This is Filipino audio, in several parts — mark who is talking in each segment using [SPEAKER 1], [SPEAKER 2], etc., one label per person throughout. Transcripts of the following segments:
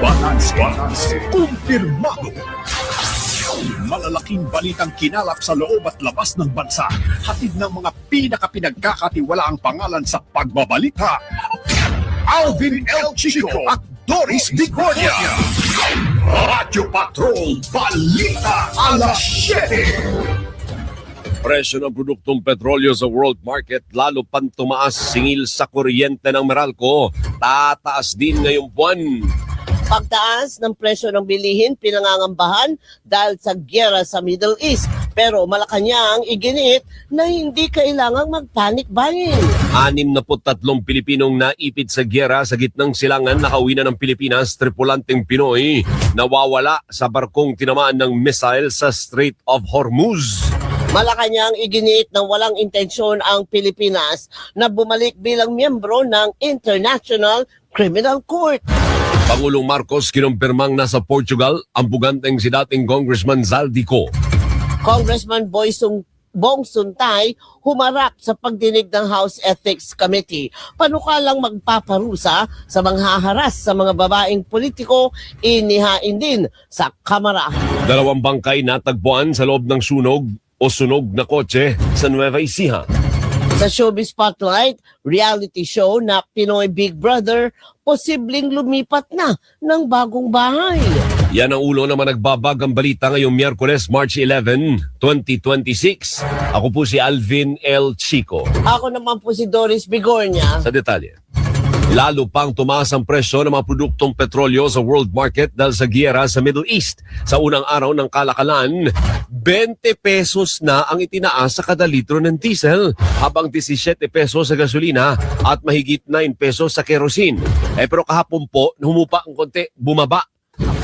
[SPEAKER 1] Balanse. Kumpirmado. Malalaking balitang kinalap sa loob at labas ng bansa. Hatid ng mga pinakapinagkakatiwalaang pangalan sa pagbabalita. Alvin L. Chico at Doris Viconia. Radyo Patrol Balita Alas 7.
[SPEAKER 2] Presyo ng produktong petrolyo sa world market lalo pang tumaas singil sa kuryente ng Meralco. Tataas din ngayong buwan.
[SPEAKER 3] Pagtaas ng presyo ng bilihin pinangangambahan dahil sa gyera sa Middle East. Pero Malacanang iginit na hindi kailangang mag-panic buying.
[SPEAKER 2] 63 Pilipinong naipit sa gyera sa gitnang silangan nakauwi na ng Pilipinas, tripulanteng Pinoy nawawala sa barkong tinamaan ng missile sa Strait of Hormuz.
[SPEAKER 3] Malacanang iginit ng walang intensyon ang Pilipinas na bumalik bilang miyembro ng International Criminal Court.
[SPEAKER 2] Pangulong Marcos kinumpirmang nasa Portugal ang buganteng si dating Congressman Zaldico.
[SPEAKER 3] Congressman Bong Suntay humarap sa pagdinig ng House Ethics Committee. Panukalang magpaparusa sa manghaharas sa mga babaeng politiko, inihain din sa Kamara.
[SPEAKER 2] 2 bangkay natagpuan sa loob ng sunog na kotse sa Nueva Ecija.
[SPEAKER 3] Sa Showbiz Spotlight, reality show na Pinoy Big Brother, posibleng lumipat na ng bagong bahay.
[SPEAKER 2] Yan ang ulo naman nagbabagang balita ngayong Miyerkules, March 11, 2026. Ako po si Alvin L. Chico.
[SPEAKER 3] Ako naman po si Doris Bigornia.
[SPEAKER 2] Sa detalye. Lalo pang tumaas ang presyo ng mga produktong petrolyo sa world market dahil sa giyera sa Middle East. Sa unang araw ng kalakalan, 20 pesos na ang itinaas sa kada litro ng diesel, habang 17 pesos sa gasolina at mahigit 9 pesos sa kerosene. Pero kahapon po, humupa ang konti, bumaba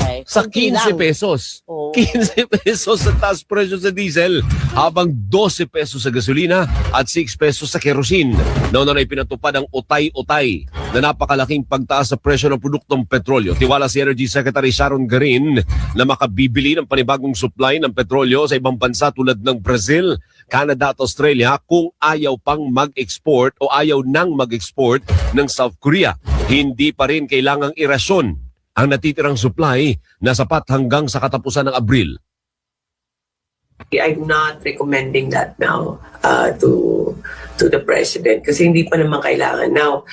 [SPEAKER 3] Okay.
[SPEAKER 2] sa
[SPEAKER 3] Kunti
[SPEAKER 2] 15
[SPEAKER 3] lang.
[SPEAKER 2] pesos.
[SPEAKER 3] Oh.
[SPEAKER 2] 15 pesos sa taas presyo sa diesel, habang 12 pesos sa gasolina at 6 pesos sa kerosene. Noon na ipinatupad ang utay-utay na napakalaking pagtaas sa presyo ng produktong petrolyo. Tiwala si Energy Secretary Sharon Garin na makabibili ng panibagong supply ng petrolyo sa ibang bansa tulad ng Brazil, Canada at Australia kung ayaw pang mag-export o ayaw nang mag-export ng South Korea. Hindi pa rin kailangang irasyon ang natitirang supply na sapat hanggang sa katapusan ng Abril.
[SPEAKER 4] I'm not recommending that now to the president kasi hindi pa naman kailangan. Now,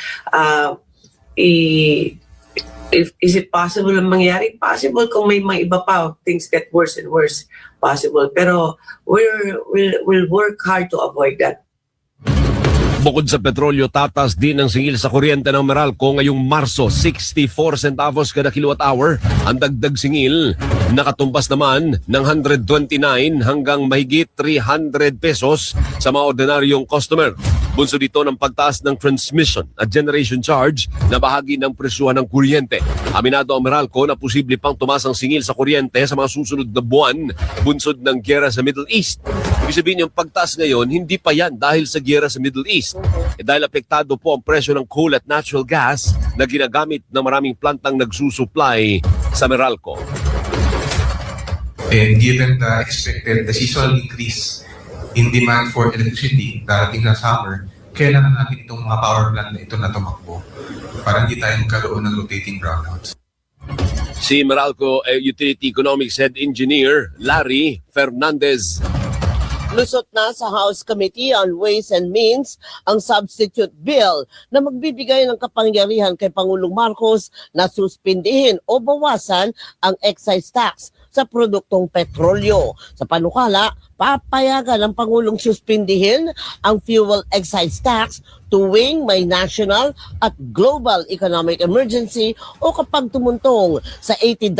[SPEAKER 4] is it possible na mangyari? Possible kung may mga iba pa, things get worse and worse, possible. Pero we'll work hard to avoid that.
[SPEAKER 2] Bukod sa petrolyo, tatas din ang singil sa kuryente ng Meralco ngayong Marso, 64 centavos kada kilowatt hour. Ang dagdag singil, nakatumbas naman ng 129 hanggang mahigit 300 pesos sa mga ordinaryong customer. Bunso dito ng pagtaas ng transmission at generation charge na bahagi ng presyuhan ng kuryente. Aminado ang Meralco na posible pang tumaas ang singil sa kuryente sa mga susunod na buwan, bunsod ng gyera sa Middle East. Ibig sabihin yung pagtaas ngayon, hindi pa yan dahil sa gyera sa Middle East. Dahil apektado po ang presyo ng coal at natural gas na ginagamit ng maraming plantang nagsusupply sa Meralco.
[SPEAKER 5] And given the expected seasonal increase in demand for electricity darating na summer, kailangan natin itong mga power plant na ito na tumakbo para hindi tayo magkaroon ng rotating brownouts.
[SPEAKER 2] Si Meralco Utility Economics Head Engineer Larry Fernandez.
[SPEAKER 3] Lusot na sa House Committee on Ways and Means ang substitute bill na magbibigay ng kapangyarihan kay Pangulong Marcos na suspindihin o bawasan ang excise tax sa produktong petrolyo. Sa panukala, papayagan ng Pangulong suspindihin ang fuel excise tax tuwing may national at global economic emergency o kapag tumuntong sa $80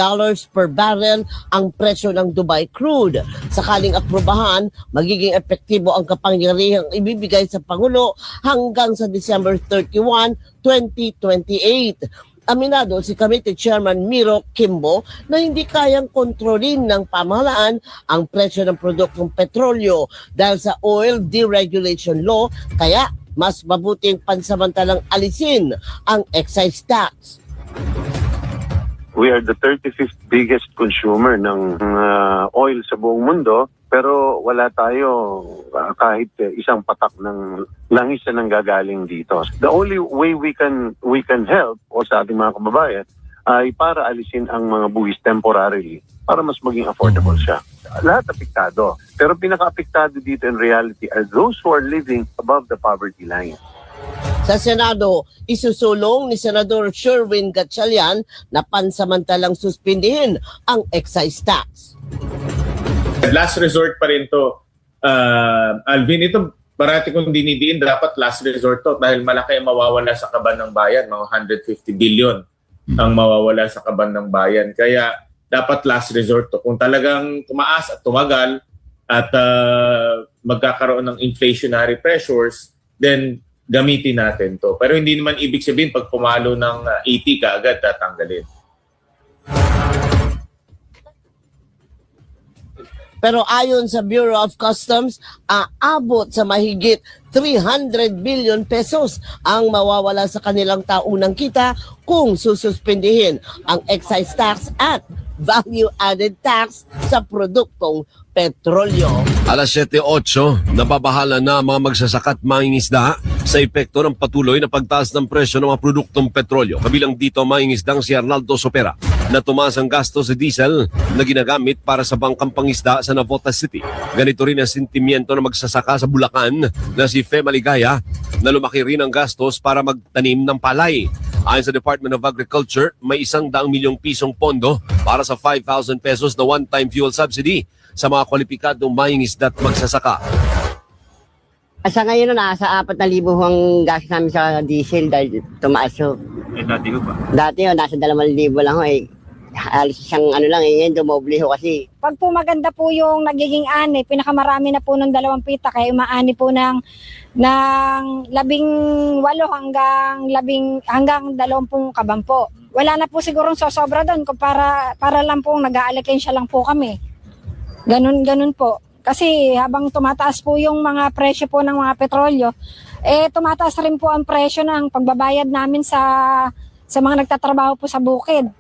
[SPEAKER 3] per barrel ang presyo ng Dubai crude. Sakaling aprobahan, magiging epektibo ang kapangyarihang ibibigay sa Pangulo hanggang sa December 31, 2028. Aminado si Committee Chairman Miro Kimbo na hindi kayang kontrolin ng pamahalaan ang presyo ng produktong petrolyo dahil sa Oil Deregulation Law, kaya mas mabuting pansamantalang alisin ang excise tax.
[SPEAKER 6] We are the 35th biggest consumer ng oil sa buong mundo, pero wala tayo kahit isang patak ng langis na nanggagaling dito. The only way we can help o sa ating mga kababayan ay para alisin ang mga buwis temporarily para mas maging affordable siya. Lahat apektado. Pero pinaka-apektado dito in reality are those who are living above the poverty line.
[SPEAKER 3] Sa Senado, isusulong ni Senador Sherwin Gatchalian na pansamantalang suspindihin ang excise tax.
[SPEAKER 7] Last resort pa rin to. Alvin, ito parati kong dinidiin, dapat last resort to dahil malaki ang mawawala sa kaban ng bayan, mga 150 billion ang mawawala sa kaban ng bayan. Kaya dapat last resort to. Kung talagang tumaas at tumagal at magkakaroon ng inflationary pressures, then gamitin natin to. Pero hindi naman ibig sabihin pag pumalo ng 80 ka agad tatanggalin.
[SPEAKER 3] Pero ayon sa Bureau of Customs, aabot sa mahigit 300 billion pesos ang mawawala sa kanilang taunang kita kung sususpindihin ang excise tax at value-added tax sa produktong petrolyo.
[SPEAKER 2] Alas 7:08, nababahala na ang mga magsasaka at mangingisda sa epekto ng patuloy na pagtaas ng presyo ng mga produktong petrolyo. Kabilang dito ang mangingisdang si Arnaldo Sopera na tumaas ang gasto sa diesel na ginagamit para sa bangkang pangisda sa Navotas City. Ganito rin ang sentimiento ng magsasaka sa Bulacan na si Fe Maligaya na lumaki rin ang gastos para magtanim ng palay. Ayon sa Department of Agriculture, may 100 milyong pisong pondo para sa 5,000 pesos na one-time fuel subsidy sa mga kwalipikadong mangingisda at magsasaka.
[SPEAKER 8] Sa ngayon nasa 4,000 ang gastos namin sa diesel dahil tumaas ho.
[SPEAKER 7] Dati ko ba?
[SPEAKER 8] Dati nasa 2,000 lang ho eh. Halos isang ngayon dumoble ho kasi.
[SPEAKER 9] Pag po maganda po yung nagiging ani, pinakamarami na po ng 2 pita kaya umaani po ng 18 hanggang 20 kaban po. Wala na po sigurong sosobra doon kung para lang po nag-aalakensya lang po kami. Ganun po. Kasi habang tumataas po yung mga presyo po ng mga petrolyo, tumataas rin po ang presyo ng pagbabayad namin sa mga nagtatrabaho po sa bukid.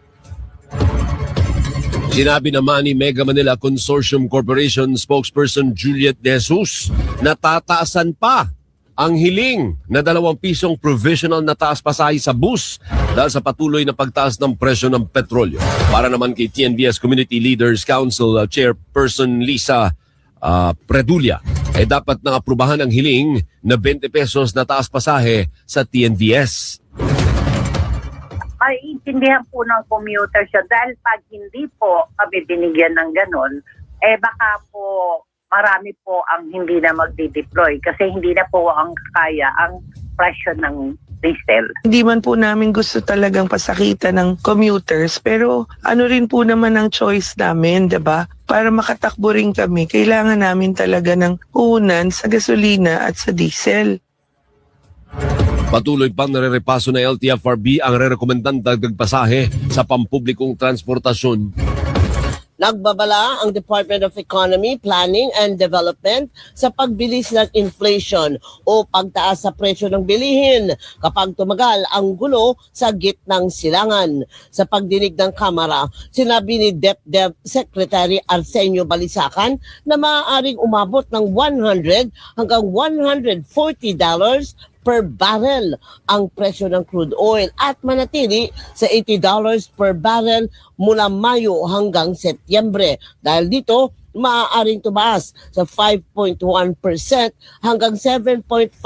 [SPEAKER 2] Sinabi naman ni Mega Manila Consortium Corporation spokesperson Juliet De Jesus na tataasan pa ang hiling na 2 pisong provisional na taas pasahe sa bus dahil sa patuloy na pagtaas ng presyo ng petrolyo. Para naman kay TNVS Community Leaders Council Chairperson Lisa Predulia, dapat nang aprubahan ang hiling na 20 pesos na taas pasahe sa TNVS.
[SPEAKER 10] Ay, intindihan po ng commuter siya dahil pag hindi po kami binigyan ng ganun, baka po marami po ang hindi na magdi-deploy kasi hindi na po ang kaya ang presyo ng diesel.
[SPEAKER 11] Hindi man po namin gusto talagang pasakitan ng commuters, pero ano rin po naman ang choice namin, 'di ba? Para makatakbo rin kami, kailangan namin talaga ng unan sa gasolina at sa diesel.
[SPEAKER 2] Patuloy pang nare-repaso na LTFRB ang re-rekomendang dagdag pasahe sa pampublikong transportasyon.
[SPEAKER 3] Nagbabala ang Department of Economy, Planning and Development sa pagbilis ng inflation o pagtaas sa presyo ng bilihin kapag tumagal ang gulo sa gitnang silangan. Sa pagdinig ng Kamara, sinabi ni DepDev Secretary Arsenio Balisacan na maaaring umabot ng $100 hanggang $140 per barrel ang presyo ng crude oil at manatili sa $80 per barrel mula Mayo hanggang Setyembre. Dahil dito, maaaring tumaas sa 5.1% hanggang 7.5%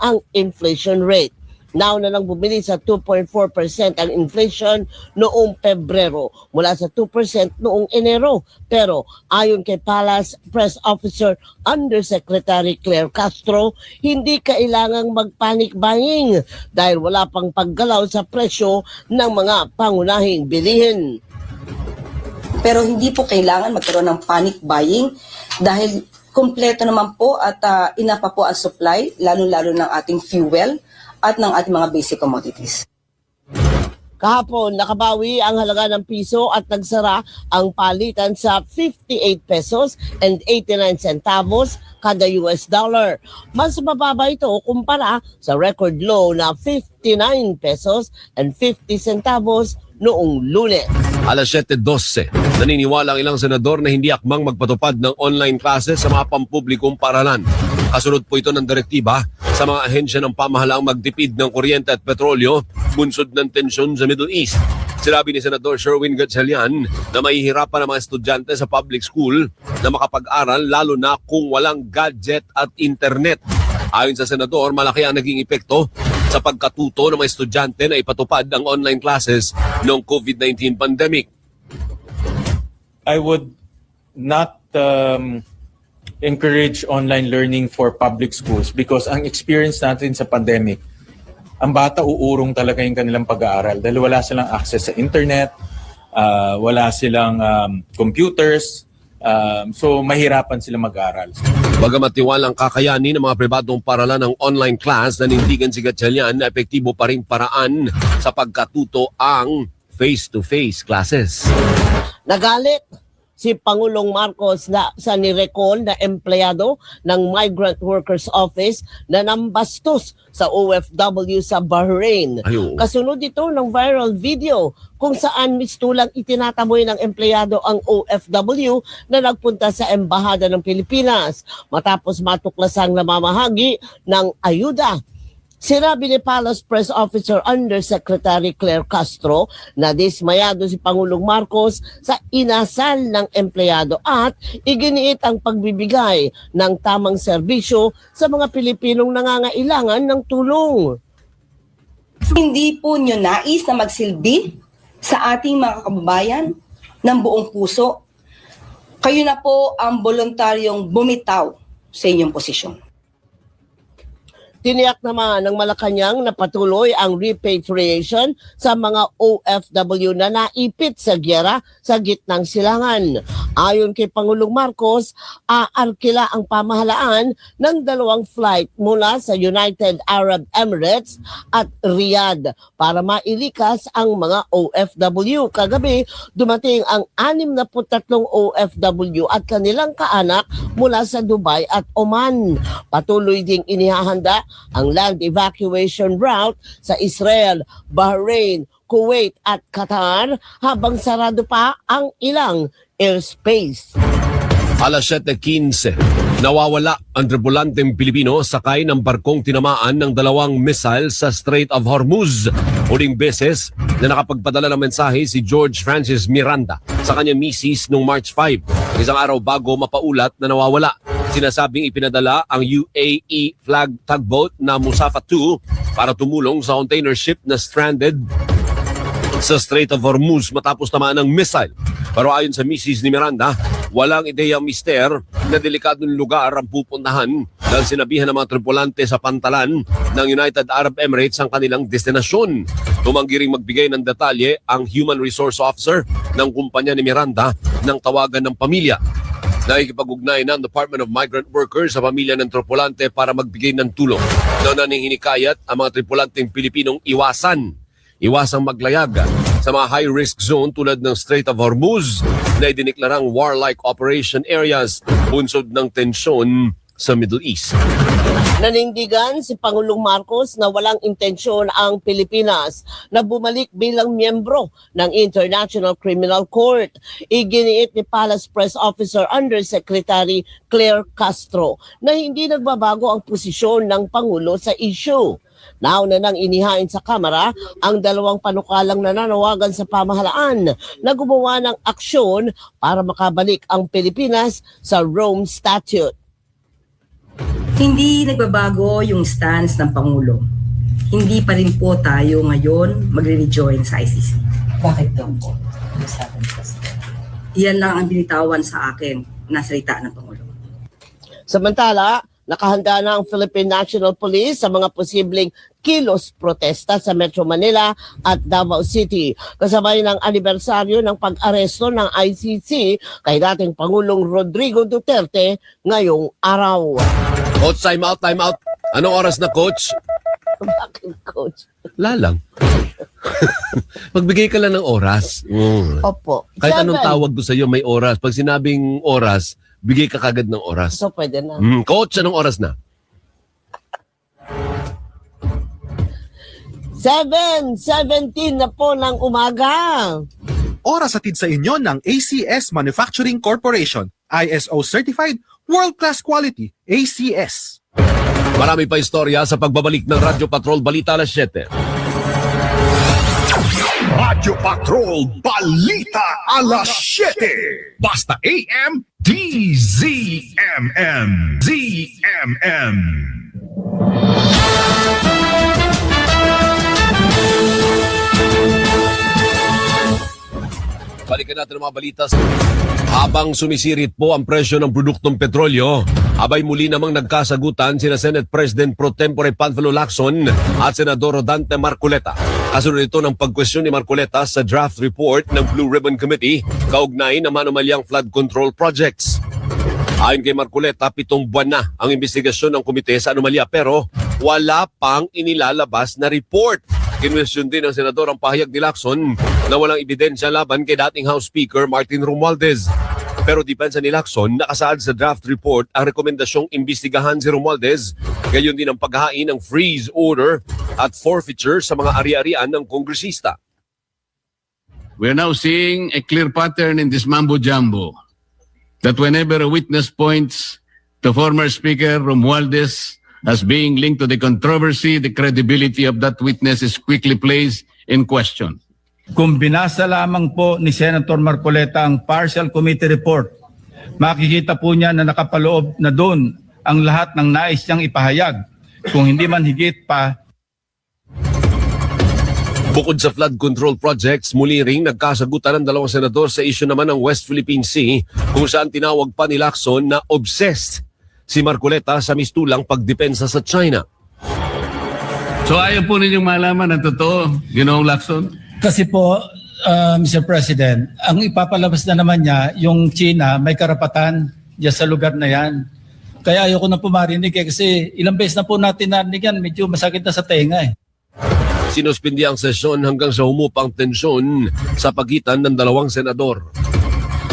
[SPEAKER 3] ang inflation rate. Now na lang bumili sa 2.4% ang inflation noong Pebrero mula sa 2% noong Enero. Pero ayon kay Palace Press Officer Undersecretary Claire Castro, hindi kailangang mag-panic buying dahil wala pang paggalaw sa presyo ng mga pangunahing bilihin.
[SPEAKER 12] Pero hindi po kailangan magkaroon ng panic buying dahil kumpleto naman po at ina pa po ang supply, lalo-lalo ng ating fuel at ng ating mga basic commodities.
[SPEAKER 3] Kahapon, nakabawi ang halaga ng piso at nagsara ang palitan sa 58 pesos and 89 centavos kada US dollar. Mas mababa ito kumpara sa record low na 59 pesos and 50 centavos noong Lunes.
[SPEAKER 2] Alas 7:12, naniniwala ang ilang senador na hindi akmang magpatupad ng online classes sa mga pampublikong paaralan. Kasunod po ito ng direktiba sa mga ahensya ng pamahalaang magtipid ng kuryente at petrolyo, bunsod ng tensyon sa Middle East. Sinabi ni Senador Sherwin Gatchalian na mahihirapan ang mga estudyante sa public school na makapag-aral lalo na kung walang gadget at internet. Ayon sa Senador, malaki ang naging epekto sa pagkatuto ng mga estudyante na ipatupad ang online classes noong COVID-19 pandemic.
[SPEAKER 13] I would not encourage online learning for public schools because ang experience natin sa pandemic, ang bata uurong talaga yung kanilang pag-aaral dahil wala silang access sa internet, wala silang computers, so mahirapan sila mag-aaral.
[SPEAKER 2] Bagamat tiwalang kakayanin ng mga pribadong paralan ng online class, nanindigan si Gatchalian na epektibo pa rin paraan sa pagkatuto ang face-to-face classes.
[SPEAKER 3] Nagalit si Pangulong Marcos na sa nirecall na empleyado ng Migrant Workers Office na nambastos sa OFW sa Bahrain.
[SPEAKER 2] Ayo.
[SPEAKER 3] Kasunod ito ng viral video kung saan mistulang itinataboy ng empleyado ang OFW na nagpunta sa Embahada ng Pilipinas matapos matuklasang namamahagi ng ayuda. Sinabi ni Palace Press Officer Undersecretary Claire Castro na dismayado si Pangulong Marcos sa inasal ng empleyado at iginiit ang pagbibigay ng tamang serbisyo sa mga Pilipinong nangangailangan ng tulong.
[SPEAKER 12] Hindi po nyo nais na magsilbi sa ating mga kababayan ng buong puso. Kayo na po ang voluntaryong bumitaw sa inyong posisyon.
[SPEAKER 3] Tiniyak naman ng Malacanang na patuloy ang repatriation sa mga OFW na naipit sa gyera sa gitnang silangan. Ayon kay Pangulong Marcos, aarkila ang pamahalaan ng 2 flight mula sa United Arab Emirates at Riyadh para mailikas ang mga OFW. Kagabi, dumating ang 63 OFW at kanilang kaanak mula sa Dubai at Oman. Patuloy ding inihahanda ang land evacuation route sa Israel, Bahrain, Kuwait at Qatar habang sarado pa ang ilang airspace.
[SPEAKER 2] Alas 7:15, nawawala ang tripulanteng Pilipino sakay ng barkong tinamaan ng 2 missile sa Strait of Hormuz. Huling beses na nakapagpadala ng mensahe si George Francis Miranda sa kanyang misis noong March 5, isang araw bago mapaulat na nawawala. Sinasabing ipinadala ang UAE flag tugboat na Musafa 2 para tumulong sa container ship na stranded sa Strait of Hormuz matapos tamaan ng missile. Pero ayon sa misis ni Miranda, walang ideyang mister na delikadong lugar ang pupuntahan dahil sinabihan ng mga tripulante sa pantalan ng United Arab Emirates ang kanilang destinasyon. Tumanggi ring magbigay ng detalye ang Human Resource Officer ng kumpanya ni Miranda ng tawagan ng pamilya. Nakikipag-ugnay ng Department of Migrant Workers sa pamilya ng tripulante para magbigay ng tulong. Naunang hinikayat ang mga tripulanteng Pilipinong iwasang maglayag sa mga high-risk zone tulad ng Strait of Hormuz na idiniklarang warlike operation areas bunsod ng tensyon sa Middle East.
[SPEAKER 3] Nanindigan si Pangulong Marcos na walang intensyon ang Pilipinas na bumalik bilang miyembro ng International Criminal Court. Iginiit ni Palace Press Officer Undersecretary Claire Castro na hindi nagbabago ang posisyon ng Pangulo sa issue. Nauna nang inihain sa Kamara ang 2 panukalang nananawagan sa pamahalaan na gumawa ng aksyon para makabalik ang Pilipinas sa Rome Statute.
[SPEAKER 12] Hindi nagbabago yung stance ng Pangulo. Hindi pa rin po tayo ngayon magre-rejoin sa ICC. Bakit daw po? Yan lang ang binitawan sa akin na salita ng Pangulo.
[SPEAKER 3] Samantala, nakahanda na ang Philippine National Police sa mga posibleng kilos protesta sa Metro Manila at Davao City. Kasabay ng anibersaryo ng pag-aresto ng ICC kay dating Pangulong Rodrigo Duterte ngayong araw.
[SPEAKER 2] Coach, time out. Anong oras na, Coach?
[SPEAKER 3] Bakit, Coach?
[SPEAKER 2] Lalang. Magbigay ka lang ng oras.
[SPEAKER 3] Opo.
[SPEAKER 2] Kahit
[SPEAKER 3] 7.
[SPEAKER 2] anong tawag ko sa iyo, may oras. Pag sinabing oras, bigay ka kagad ng oras.
[SPEAKER 3] So, pwede na.
[SPEAKER 2] Coach, anong oras na?
[SPEAKER 3] 7:17 na po ng umaga.
[SPEAKER 14] Oras atid sa inyo ng ACS Manufacturing Corporation. ISO Certified, World-Class Quality, ACS.
[SPEAKER 2] Marami pa istorya sa pagbabalik ng Radyo Patrol Balita alas 7.
[SPEAKER 1] Radyo Patrol Balita Alas 7. Basta AM DZMM. ZMM.
[SPEAKER 2] Balikan natin ang mga balita. Habang sumisirit po ang presyo ng produktong petrolyo, abay muli namang nagkasagutan sina Senate President Pro Tempore Panfilo Lacson at Senador Rodante Marcoleta. Kasunod ito ng pagkwestiyon ni Marcoleta sa draft report ng Blue Ribbon Committee kaugnay ng manumalyang flood control projects. Ayon kay Marcoleta, 7 buwan na ang investigasyon ng komite sa anomalya pero wala pang inilalabas na report. Kinwestiyon din ng senador ang pahayag ni Lacson na walang ebidensya laban kay dating House Speaker Martin Romualdez. Pero depensa ni Lacson, nakasaad sa draft report ang rekomendasyong imbestigahan si Romualdez, gayon din ang paghahain ng freeze order at forfeiture sa mga ari-arian ng kongresista.
[SPEAKER 15] We are now seeing a clear pattern in this mambo-jumbo that whenever a witness points to former Speaker Romualdez as being linked to the controversy, the credibility of that witness is quickly placed in question.
[SPEAKER 16] Kung binasa lamang po ni Senator Marcoleta ang partial committee report, makikita po niya na nakapaloob na doon ang lahat ng nais niyang ipahayag. Kung hindi man higit pa.
[SPEAKER 2] Bukod sa flood control projects, muli ring nagkasagutan ng dalawang senador sa issue naman ng West Philippine Sea kung saan tinawag pa ni Lacson na obsessed si Marcoleta sa mistulang pagdepensa sa China.
[SPEAKER 15] So ayaw po ninyong malaman ang totoo, Ginoong Lacson?
[SPEAKER 16] Kasi po, Mr. President, ang ipapalabas na naman niya, yung China may karapatan diyan sa lugar na yan. Kaya ayoko na po marinig kasi ilang beses na po natin narinig yan, medyo masakit na sa tenga eh.
[SPEAKER 2] Sinuspindi ang sesyon hanggang sa humupang tensyon sa pagitan ng dalawang senador.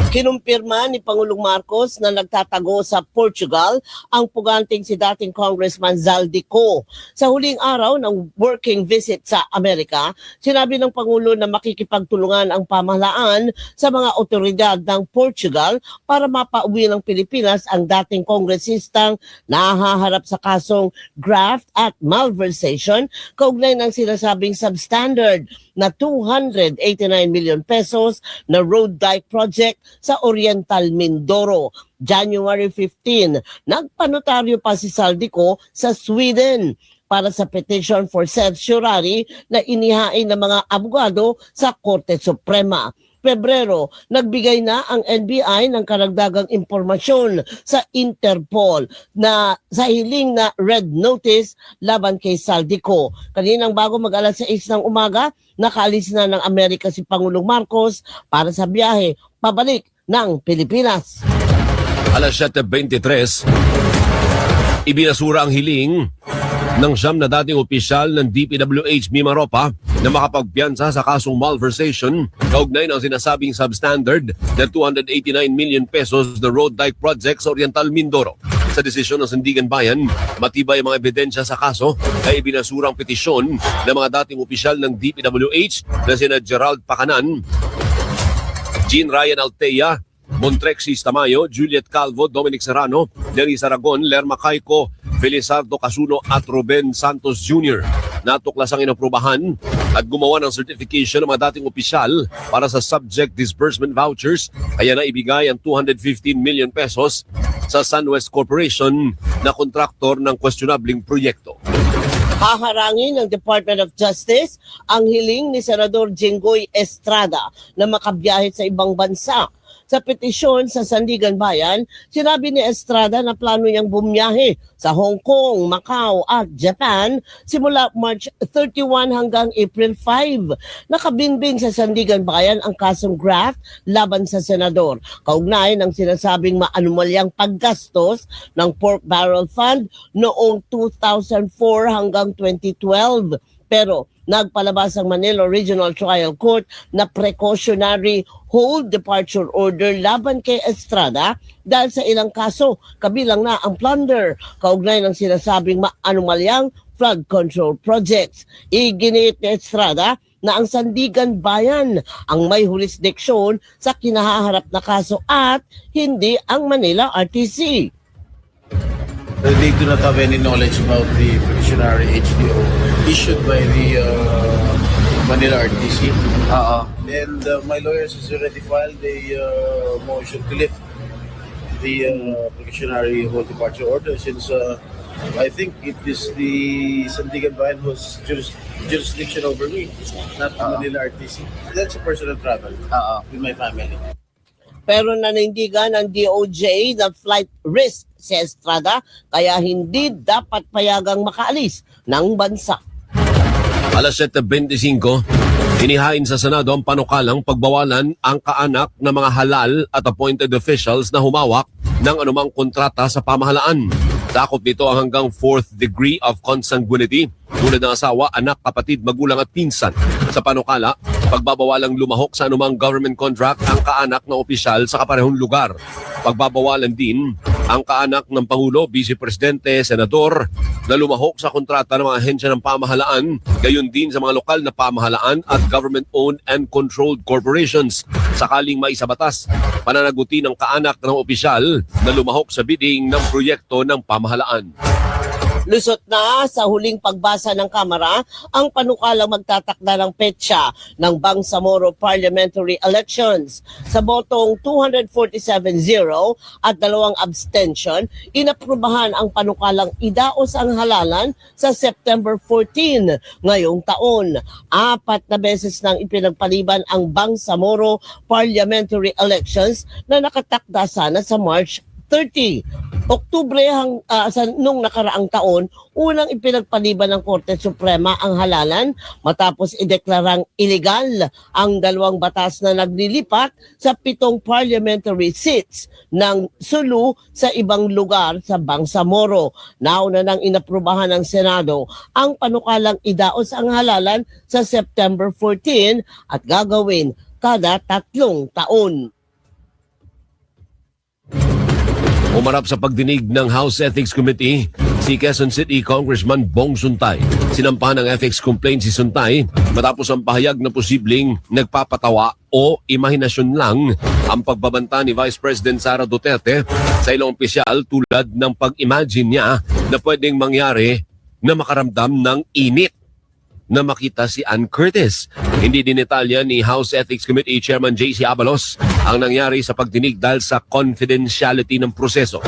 [SPEAKER 3] Kinumpirma ni Pangulong Marcos na nagtatago sa Portugal ang puganting si dating Congressman Zaldico. Sa huling araw ng working visit sa Amerika, sinabi ng Pangulo na makikipagtulungan ang pamahalaan sa mga otoridad ng Portugal para mapauwi ng Pilipinas ang dating kongresistang nahaharap sa kasong graft at malversation kaugnay ng sinasabing substandard na 289 million pesos na road dike project sa Oriental Mindoro. January 15, nagpanotaryo pa si Zaldico sa Sweden para sa petition for certiorari na inihain ng mga abogado sa Korte Suprema. Pebrero, nagbigay na ang NBI ng karagdagang impormasyon sa Interpol na sa hiling na red notice laban kay Zaldico. Kaninang bago mag-alas 6 ng umaga, nakaalis na ng Amerika si Pangulong Marcos para sa biyahe pabalik ng Pilipinas.
[SPEAKER 2] Alas 7:23, ibinasura ang hiling ng siyam na dating opisyal ng DPWH Mimaropa na makapagpiyansa sa kasong malversation kaugnay ng sinasabing substandard na 289 million pesos the road dike project sa Oriental Mindoro. Sa desisyon ng Sandigan Bayan, matibay ang mga ebidensya sa kaso ay ibinasura ang petisyon ng mga dating opisyal ng DPWH na sina Gerald Pacanan, Jean Ryan Altea, Montrexis Tamayo, Juliet Calvo, Dominic Serrano, Dennis Aragon, Lerma Caico, Felizardo Casuno at Ruben Santos Jr. Natuklas ang inaprubahan at gumawa ng certification ng mga dating opisyal para sa subject disbursement vouchers kaya naibigay ang 215 million pesos sa SunWest Corporation na kontraktor ng questionabling proyekto.
[SPEAKER 3] Haharangin ng Department of Justice ang hiling ni Senador Jinggoy Estrada na makabiyahe sa ibang bansa. Sa petisyon sa Sandigan Bayan, sinabi ni Estrada na plano niyang bumiyahe sa Hong Kong, Macau at Japan simula March 31 hanggang April 5. Nakabinbin sa Sandigan Bayan ang kasong graft laban sa senador. Kaugnay ng sinasabing maanumalyang paggastos ng Pork Barrel Fund noong 2004 hanggang 2012. Pero nagpalabas ang Manila Regional Trial Court na precautionary hold departure order laban kay Estrada dahil sa ilang kaso, kabilang na ang plunder, kaugnay ng sinasabing maanumalyang flood control projects. Iginiit ni Estrada na ang Sandigan Bayan ang may jurisdiction sa kinahaharap na kaso at hindi ang Manila RTC.
[SPEAKER 17] They do not have any knowledge about the petitionary HDO issued by the Manila RTC.
[SPEAKER 8] Oo.
[SPEAKER 17] And my lawyers has already filed a motion to lift the precautionary hold departure order since I think it is the Sandigan Bayan whose jurisdiction over me, not Manila RTC. That's a personal travel with my family.
[SPEAKER 3] Pero nanindigan ng DOJ na flight risk si Estrada kaya hindi dapat payagang makaalis ng bansa.
[SPEAKER 2] Alas 7:25, inihain sa Senado ang panukalang pagbawalan ang kaanak ng mga halal at appointed officials na humawak ng anumang kontrata sa pamahalaan. Sakop nito ang hanggang 4th degree of consanguinity tulad ng asawa, anak, kapatid, magulang at pinsan. Sa panukala, pagbabawalang lumahok sa anumang government contract ang kaanak ng opisyal sa kaparehong lugar. Pagbabawalan din ang kaanak ng Pangulo, Vice Presidente, Senador na lumahok sa kontrata ng mga ahensya ng pamahalaan, gayon din sa mga lokal na pamahalaan at government-owned and controlled corporations. Sakaling maisabatas, pananagutin ng kaanak ng opisyal na lumahok sa bidding ng proyekto ng pamahalaan.
[SPEAKER 3] Lusot na sa huling pagbasa ng Kamara ang panukalang magtatakda ng petsa ng Bangsamoro Parliamentary Elections. Sa botong 247-0 at 2 abstention, inaprubahan ang panukalang idaos ang halalan sa September 14 ngayong taon. 4 na beses nang ipinagpaliban ang Bangsamoro Parliamentary Elections na nakatakda sana sa March 30. Oktubre nung nakaraang taon, unang ipinagpaliban ng Korte Suprema ang halalan matapos ideklarang illegal ang 2 batas na naglilipat sa 7 parliamentary seats ng Sulu sa ibang lugar sa Bangsamoro. Nauna nang inaprubahan ng Senado ang panukalang idaos ang halalan sa September 14 at gagawin kada 3 taon.
[SPEAKER 2] Umarap sa pagdinig ng House Ethics Committee si Quezon City Congressman Bong Suntay. Sinampahan ng ethics complaint si Suntay matapos ang pahayag na posibleng nagpapatawa o imahinasyon lang ang pagbabanta ni Vice President Sara Duterte sa ilang opisyal tulad ng pag-imagine niya na pwedeng mangyari na makaramdam ng init na makita si Ann Curtis. Hindi dinetalya ni House Ethics Committee Chairman J.C. Abalos ang nangyari sa pagdinig dahil sa confidentiality ng proseso.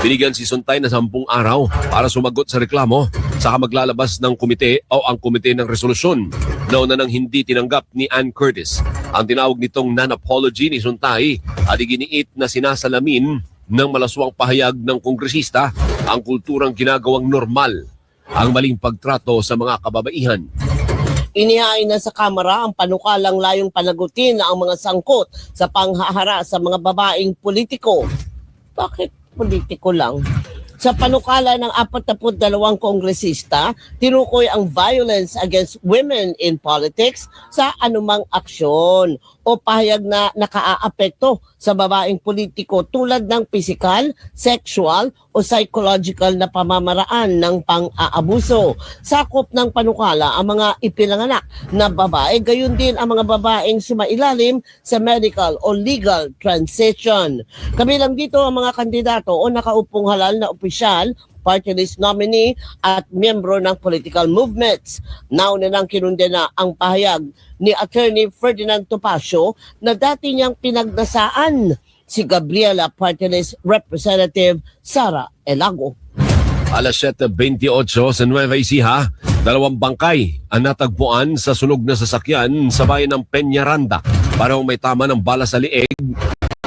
[SPEAKER 2] Binigyan si Suntay na 10 araw para sumagot sa reklamo saka maglalabas ng komite o ang komite ng resolusyon. Nauna nang hindi tinanggap ni Ann Curtis ang tinawag nitong non-apology ni Suntay at iginiit na sinasalamin ng malaswang pahayag ng kongresista ang kulturang ginagawang normal ang maling pagtrato sa mga kababaihan.
[SPEAKER 3] Inihain na sa Kamara ang panukalang layong panagutin na ang mga sangkot sa panghahara sa mga babaeng politiko. Bakit politiko lang? Sa panukala ng 42 kongresista, tinukoy ang violence against women in politics sa anumang aksyon o pahayag na nakaaapekto sa babaeng politiko tulad ng physical, sexual o psychological na pamamaraan ng pang-aabuso. Sakop ng panukala ang mga ipinanganak na babae, gayon din ang mga babaeng sumailalim sa medical o legal transition. Kabilang dito ang mga kandidato o nakaupong halal na opisyal, party list nominee at miyembro ng political movements. Nauna nang kinundena ang pahayag ni Attorney Ferdinand Topacio na dati niyang pinagnasaan si Gabriela Party List Representative Sara Elago.
[SPEAKER 2] Alas 7:28 sa Nueva Ecija, 2 bangkay ang natagpuan sa sunog na sasakyan sa bayan ng Peñaranda. Parang may tama ng bala sa lieg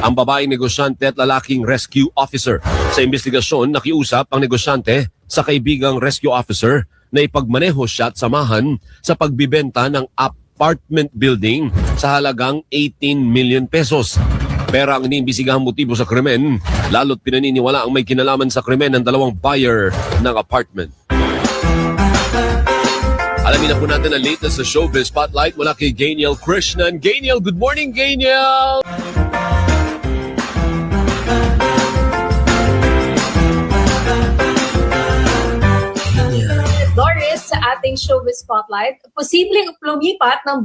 [SPEAKER 2] ang babaeng negosyante at lalaking rescue officer. Sa investigasyon, nakiusap ang negosyante sa kaibigang rescue officer na ipagmaneho siya at samahan sa pagbibenta ng apartment building sa halagang 18 million pesos. Pero ang iniimbestigahang motibo sa krimen, lalo't pinaniniwala ang may kinalaman sa krimen ng 2 buyer ng apartment. Alamin na po natin ang latest sa Showbiz Spotlight mula kay Gainiel Krishnan. Gainiel, good morning, Gainiel!
[SPEAKER 18] Doris, sa ating Showbiz Spotlight, posibleng lumipat ng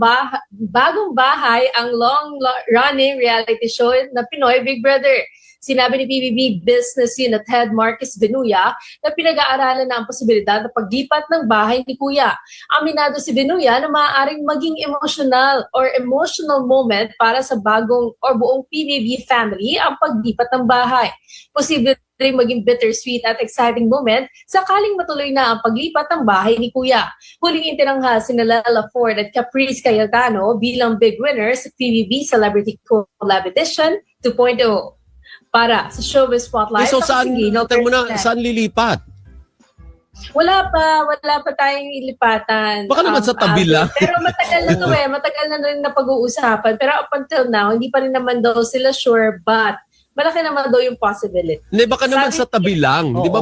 [SPEAKER 18] bagong bahay ang long-running reality show na Pinoy Big Brother. Sinabi ni PBB Business Unit Head Marcus Benuya na pinag-aaralan na ang posibilidad na paglipat ng bahay ni Kuya. Aminado si Benuya na maaaring maging emotional moment para sa bagong or buong PBB family ang paglipat ng bahay. Posible rin maging bittersweet at exciting moment sakaling matuloy na ang paglipat ng bahay ni Kuya. Huling itinanghal si Lala Ford at Caprice Cayetano bilang big winners sa PBB Celebrity Collab Edition 2.0. Para sa Showbiz Spotlight.
[SPEAKER 2] So saan, saan lilipat?
[SPEAKER 18] Wala pa tayong ilipatan.
[SPEAKER 2] Baka naman sa tabi lang.
[SPEAKER 18] Pero matagal na to matagal na rin na pag-uusapan. Pero up until now, hindi pa rin naman daw sila sure, but malaki naman daw yung possibility.
[SPEAKER 2] Hindi, baka naman sa tabi lang. Di ba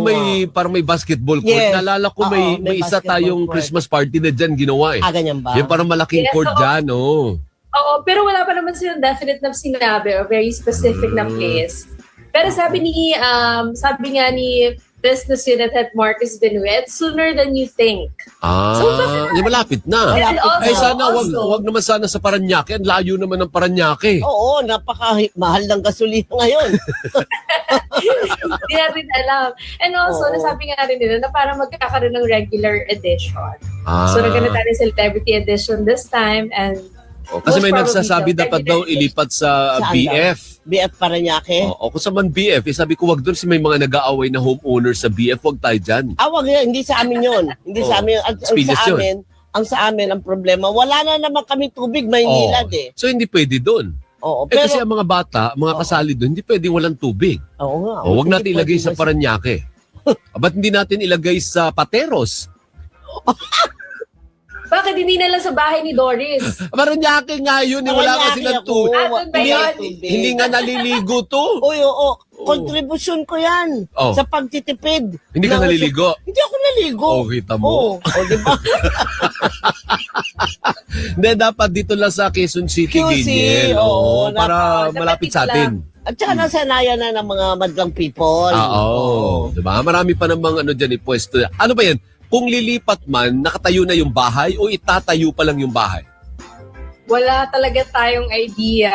[SPEAKER 2] parang may basketball court?
[SPEAKER 3] Yes.
[SPEAKER 2] Naalala ko may isa tayong
[SPEAKER 3] court.
[SPEAKER 2] Christmas party na dyan ginawa eh.
[SPEAKER 3] Ganyan ba?
[SPEAKER 2] Yung parang malaking court dyan,
[SPEAKER 18] Oo, pero wala pa naman silang definite na sinabi or very specific na place. Pero sabi nga ni Business Unit Head Marcus Benuya, sooner than you think.
[SPEAKER 2] Malapit na.
[SPEAKER 18] And also,
[SPEAKER 2] Ay sana wag naman sana sa Paranaque. Ang layo naman ng Paranaque.
[SPEAKER 3] Oo, napaka-mahal ng gasolina ngayon.
[SPEAKER 18] Hindi natin alam. And also, nasabi nga rin nila na parang magkakaroon ng regular edition. So, nagkaroon tayo ng celebrity edition this time and
[SPEAKER 2] Kasi may nagsasabi dapat daw ilipat sa BF.
[SPEAKER 3] BF Paranaque?
[SPEAKER 2] O kung sa man BF, sabi ko wag doon si may mga nag-aaway na homeowner sa BF, wag tayo dyan.
[SPEAKER 3] Wag yan. Hindi sa amin yun. Hindi sa amin. Ang sa amin, ang problema, wala na naman kami tubig, Maynilad eh.
[SPEAKER 2] So hindi pwede doon.
[SPEAKER 3] Pero,
[SPEAKER 2] kasi ang mga bata, mga kasali doon, hindi pwedeng walang tubig.
[SPEAKER 3] Oo nga.
[SPEAKER 2] Wag natin ilagay sa Paranaque. Ba't hindi natin ilagay sa Pateros?
[SPEAKER 18] bakit hindi na lang sa bahay ni Doris?
[SPEAKER 2] Paranaque nga yun, wala kasi ng tubig. Hindi nga naliligo to.
[SPEAKER 3] Oo. Kontribusyon ko yan sa pagtitipid.
[SPEAKER 2] Hindi ka naliligo?
[SPEAKER 3] Hindi ako naligo.
[SPEAKER 2] Kita mo.
[SPEAKER 3] Diba?
[SPEAKER 2] Hindi, dapat dito lang sa Quezon City, Giniel. Para malapit sa atin.
[SPEAKER 3] At saka nasanayan na ng mga madlang people.
[SPEAKER 2] Diba? Marami pa namang dyan pwesto. Ano ba yan? Kung lilipat man, nakatayo na yung bahay o itatayo pa lang yung bahay?
[SPEAKER 18] Wala talaga tayong idea,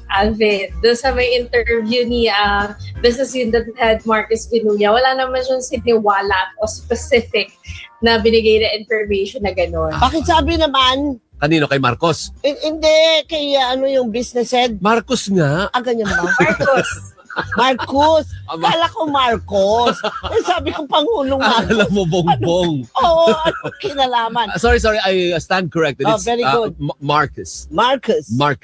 [SPEAKER 18] Alvin. Doon sa may interview ni Business Unit Head Marcus Benuya, wala naman siyang siniwalat o specific na binigay na information na gano'n.
[SPEAKER 3] Bakit sabi naman?
[SPEAKER 2] Kanino? Kay Marcos?
[SPEAKER 3] Hindi, kay yung business head.
[SPEAKER 2] Marcos nga.
[SPEAKER 3] Ganyan ba?
[SPEAKER 18] Marcos.
[SPEAKER 3] Kala ko Marcos. Sabi ko Pangulong Marcos.
[SPEAKER 2] Alam mo, bongbong.
[SPEAKER 3] Kinalaman.
[SPEAKER 2] Sorry, I stand corrected. It's
[SPEAKER 3] very good.
[SPEAKER 2] Marcos.
[SPEAKER 3] Marcos.
[SPEAKER 2] Not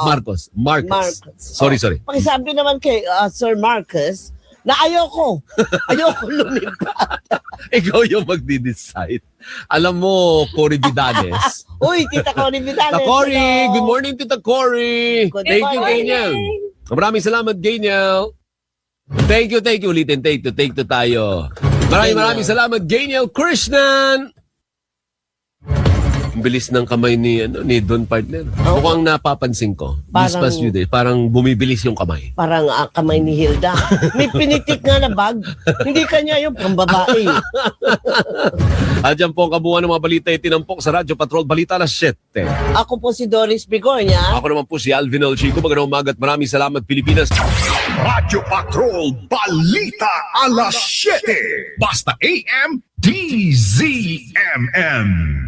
[SPEAKER 2] Marcos. Marcos. Sorry.
[SPEAKER 3] Pakisabi naman kay Sir Marcos na ayoko lumipat.
[SPEAKER 2] Ikaw yung magdi-decide. Alam mo, Cory Vidanes.
[SPEAKER 3] Uy, Tita Cory Vidanes.
[SPEAKER 2] Tita Cory! Good morning, Tita Cory! Thank you, Daniel. Maraming salamat, Daniel. Thank you. Ulitin, take two tayo. Maraming salamat, Daniel Krishnan. Ang bilis ng kamay ni Don Partner. Mukhang napapansin ko. These past few days, parang bumibilis yung kamay.
[SPEAKER 3] Parang kamay ni Hilda. May pinitik nga na bag. Hindi kanya yung pambabae.
[SPEAKER 2] At dyan po ang kabuuan ng mga balita itinampok sa Radyo Patrol Balita Alas 7.
[SPEAKER 3] Ako po si Doris Bigornia.
[SPEAKER 2] Ako naman po si Alvin El Chico. Magandang umaga at maraming salamat, Pilipinas.
[SPEAKER 1] Radyo Patrol Balita Alas 7. Basta AM DZMM.